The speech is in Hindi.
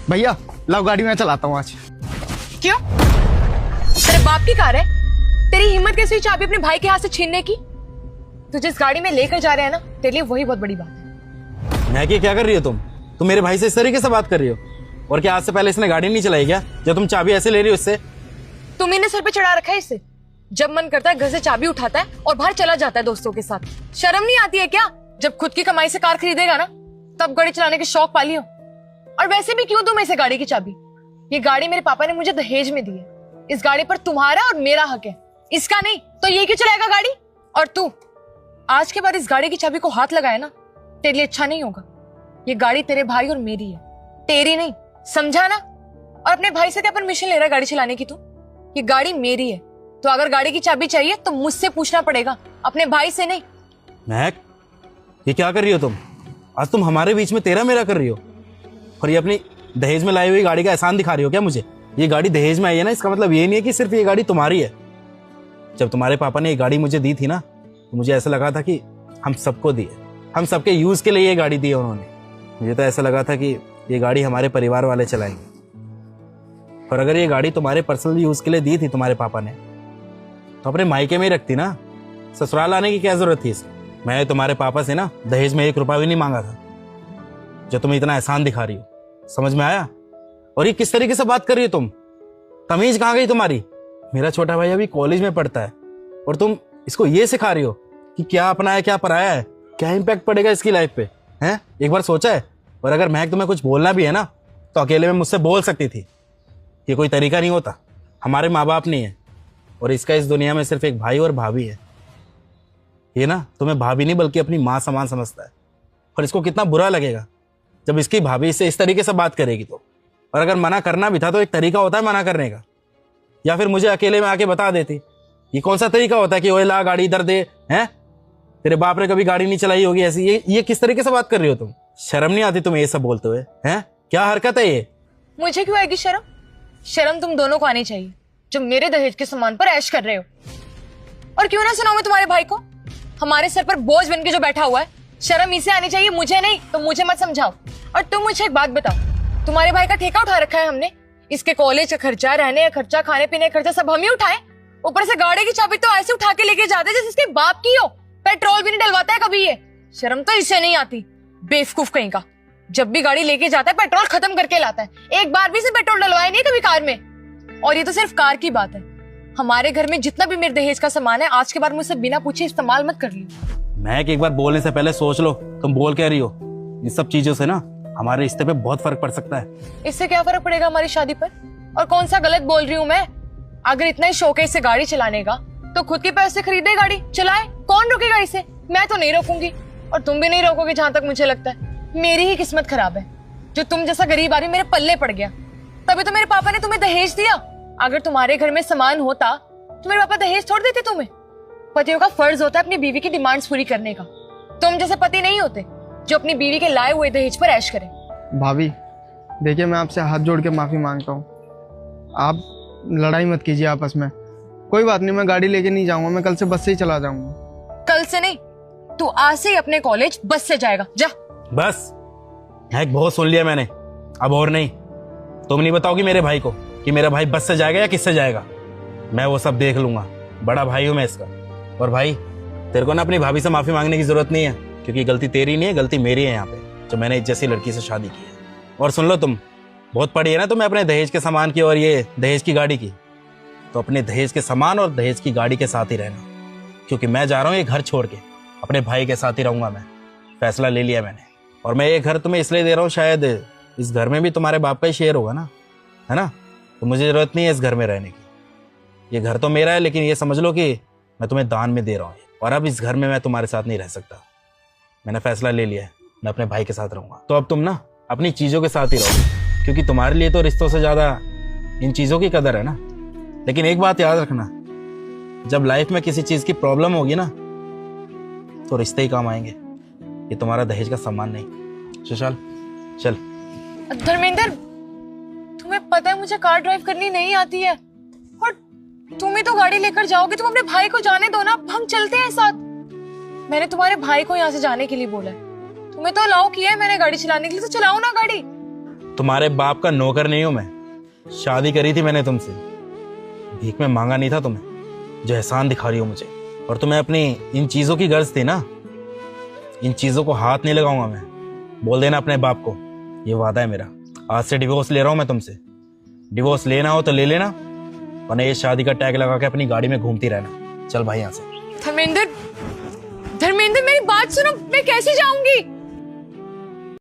भैया लाओ गाड़ी मैं चलाता हूँ आज। क्यों? तेरे बाप की कार है? तेरी हिम्मत कैसे हुई चाबी अपने भाई के हाथ से छीनने की? तू जिस गाड़ी में लेकर जा रहे हैं ना, तेरे लिए वही बहुत बड़ी बात है। मैगी क्या कर रही हो तुम मेरे भाई से इस तरीके से बात कर रही हो? और क्या आज से पहले इसने गाड़ी नहीं चलाई क्या, जब तुम चाबी ऐसे ले रही हो इससे? तुम्ही ने सर पे चढ़ा रखा है इसे। जब मन करता है घर से चाबी उठाता है और बाहर चला जाता है दोस्तों के साथ। शर्म नहीं आती है क्या? जब खुद की कमाई से कार खरीदेगा ना, तब गाड़ी चलाने के शौक पाली हो। और वैसे भी क्यों दूं इसे गाड़ी की चाबी? ये गाड़ी मेरे पापा ने मुझे दहेज में दी है। इस गाड़ी पर तुम्हारा और मेरा हक है, इसका नहीं। तो ये क्यों चलाएगा गाड़ी? और तू आज के बाद इस गाड़ी की चाबी को हाथ लगाए ना, तेरे लिए अच्छा नहीं होगा। ये गाड़ी तेरे भाई और मेरी है, तेरी नहीं, समझा ना? और अपने भाई से क्या परमिशन ले रहा है गाड़ी चलाने की तू? ये गाड़ी मेरी है, तो अगर गाड़ी की चाबी चाहिए तो मुझसे पूछना पड़ेगा, अपने भाई से नहीं। महक, ये क्या कर रही हो तुम? आज तुम हमारे बीच में तेरा मेरा कर रही हो और ये अपनी दहेज में लाई हुई गाड़ी का एहसान दिखा रही हो क्या मुझे? ये गाड़ी दहेज में आई है ना, इसका मतलब ये नहीं है कि सिर्फ ये गाड़ी तुम्हारी है। जब तुम्हारे पापा ने ये गाड़ी मुझे दी थी ना, तो मुझे ऐसा लगा था कि हम सबको दी है, हम सबके यूज के लिए ये गाड़ी दी है उन्होंने। मुझे तो ऐसा लगा था कि ये गाड़ी हमारे परिवार वाले चलाएंगे। और अगर ये गाड़ी तुम्हारे पर्सनल यूज के लिए दी थी तुम्हारे पापा ने, तो अपने मायके में ही रखती ना, ससुराल आने की क्या जरूरत थी इसकी? मैं तुम्हारे पापा से ना दहेज में 1 रुपया भी नहीं मांगा था, जो तुम इतना एहसान दिखा रही हो। समझ में आया? और ये किस तरीके से बात कर रही हो तुम? तमीज कहाँ गई तुम्हारी? मेरा छोटा भाई अभी कॉलेज में पढ़ता है और तुम इसको ये सिखा रही हो कि क्या अपना है क्या पराया है, क्या इम्पैक्ट पड़ेगा इसकी लाइफ पे, हैं? एक बार सोचा है? और अगर महक तुम्हें कुछ बोलना भी है ना, तो अकेले में मुझसे बोल सकती थी। ये कोई तरीका नहीं होता। हमारे माँ बाप नहीं है और इसका इस दुनिया में सिर्फ एक भाई और भाभी है। ये ना तुम्हें भाभी नहीं बल्कि अपनी माँ समान समझता है। और इसको कितना बुरा लगेगा जब इसकी भाभी से इस तरीके से बात करेगी तो। और अगर मना करना भी था तो एक तरीका होता है मना करने का, या फिर मुझे अकेले में आके बता देती। ये कौन सा तरीका होता है कि ओए ला गाड़ी इधर दे, हैं? तेरे बाप ने कभी गाड़ी नहीं चलाई होगी ऐसी। ये किस तरीके से बात कर रही हो तुम? शर्म नहीं आती तुम्हें ये सब बोलते हुए? हैं? क्या हरकत है ये? मुझे क्यों आएगी शर्म? शर्म तुम दोनों को आनी चाहिए जो मेरे दहेज के सामान पर ऐश कर रहे हो। और क्यों ना सुनाऊं मैं तुम्हारे भाई को, हमारे सर पर बोझ बन के जो बैठा हुआ है। शर्म इसे आनी चाहिए, मुझे नहीं। तो मुझे मत समझाओ। और तुम मुझे एक बात बताओ, तुम्हारे भाई का ठेका उठा रखा है हमने। इसके कॉलेज का खर्चा, रहने का खर्चा, खाने पीने का खर्चा सब हम ही उठाए। ऊपर से गाड़ी की चाबी तो ऐसे उठा के लेके जाते जैसे इसके बाप की हो। पेट्रोल भी नहीं डलवाता है कभी ये। शर्म तो इसे नहीं आती, बेवकूफ कहीं का। जब भी गाड़ी लेके जाता है पेट्रोल खत्म करके लाता है। एक बार भी इसे पेट्रोल डलवाया नहीं कभी कार में। और ये तो सिर्फ कार की बात है, हमारे घर में जितना भी मेरे दहेज का सामान है आज के बाद मुझसे बिना पूछे इस्तेमाल मत कर लियो। मैं एक बार बोलने से पहले सोच लो तुम बोल कह रही हो। इन सब चीजों से ना हमारे रिश्ते पे बहुत फर्क पड़ सकता है। इससे क्या फर्क पड़ेगा हमारी शादी पर? और कौन सा गलत बोल रही हूँ मैं? अगर इतना ही शौक है इसे गाड़ी चलाने का, तो खुद के पैसे खरीदे गाड़ी चलाए। कौन रोकेगा इसे? मैं तो नहीं रोकूंगी और तुम भी नहीं रोकोगे जहां तक मुझे लगता है। मेरी ही किस्मत खराब है जो तुम जैसा गरीब आदमी मेरे पल्ले पड़ गया। तभी तो मेरे पापा ने तुम्हें दहेज दिया। अगर तुम्हारे घर में सामान होता तो मेरे पापा दहेज छोड़ देते तुम्हें। पतियों का फर्ज होता है अपनी बीवी की डिमांड्स पूरी करने का। तुम जैसे पति नहीं होते जो अपनी बीवी के लाए हुए दहेज पर ऐश करें। भाभी देखिए, मैं आपसे हाथ जोड़ के माफी मांगता हूँ। आप लड़ाई मत कीजिए आपस में। कोई बात नहीं, मैं गाड़ी लेके नहीं जाऊंगा, मैं कल से बस से ही चला जाऊंगा। कल से नहीं, तू आज से ही अपने कॉलेज बस से जाएगा। जा। बस महक, बहुत सुन लिया मैंने, अब और नहीं। तुम नहीं बताओगी मेरे भाई को कि मेरा भाई बस से जाएगा या किससे जाएगा? मैं वो सब देख लूंगा, बड़ा भाई हूं मैं इसका। और भाई तेरे को ना अपनी भाभी से माफी मांगने की जरूरत नहीं है, क्योंकि गलती तेरी नहीं है, गलती मेरी है यहाँ पे, जो मैंने इस जैसी लड़की से शादी की है। और सुन लो, तुम बहुत पढ़ी है ना तुम्हें अपने दहेज के सामान की और ये दहेज की गाड़ी की, तो अपने दहेज के सामान और दहेज की गाड़ी के साथ ही रहना, क्योंकि मैं जा रहा हूँ ये घर छोड़ के, अपने भाई के साथ ही रहूंगा मैं। फैसला ले लिया मैंने। और मैं ये घर तुम्हें इसलिए दे रहा हूँ, शायद इस घर में भी तुम्हारे बाप का ही शेयर होगा ना, है ना? तो मुझे जरूरत नहीं है इस घर में रहने की। ये घर तो मेरा है, लेकिन ये समझ लो कि मैं तुम्हें दान में दे रहा हूँ। और अब इस घर में मैं तुम्हारे साथ नहीं रह सकता। मैंने फैसला ले लिया है, मैं अपने भाई के साथ रहूंगा। तो अब तुम ना अपनी चीजों के साथ ही रहो, क्योंकि तुम्हारे लिए तो रिश्तों से ज्यादा इन चीजों की कदर है ना। लेकिन एक बात याद रखना, जब लाइफ में किसी चीज की प्रॉब्लम होगी ना, तो रिश्ते ही काम आएंगे, ये तुम्हारा दहेज का सामान नहीं। सुशाल चल। धर्मेंद्र, तुम्हें पता है मुझे कार ड्राइव करनी नहीं आती है, और तुम ही तो गाड़ी लेकर जाओगे। तुम अपने भाई को जाने दो ना, हम चलते हैं साथ। मैंने तुम्हारे भाई को यहाँ से जाने के लिए बोला है। तुम्हें तो अलाउ किया है मैंने गाड़ी चलाने के लिए, तो चलाओ ना गाड़ी। तुम्हारे बाप का नौकर नहीं हूं मैं। शादी करी थी मैंने तुमसे, भीख में मांगा नहीं था तुम्हें जो एहसान दिखा रही हो मुझे। और तुम्हें अपनी इन चीजों की गर्ज थी ना, इन चीजों को हाथ नहीं लगाऊंगा मैं। बोल देना अपने बाप को, ये वादा है मेरा। आज से डिवोर्स ले रहा हूं मैं तुमसे। डिवोर्स लेना हो तो ले लेना, वरना ये शादी का टैग लगा के अपनी गाड़ी में घूमती रहना। चल भाई यहाँ से। धर्मेंद्र, धर्मेंद्र मेरी बात सुनो, मैं कैसे जाऊंगी?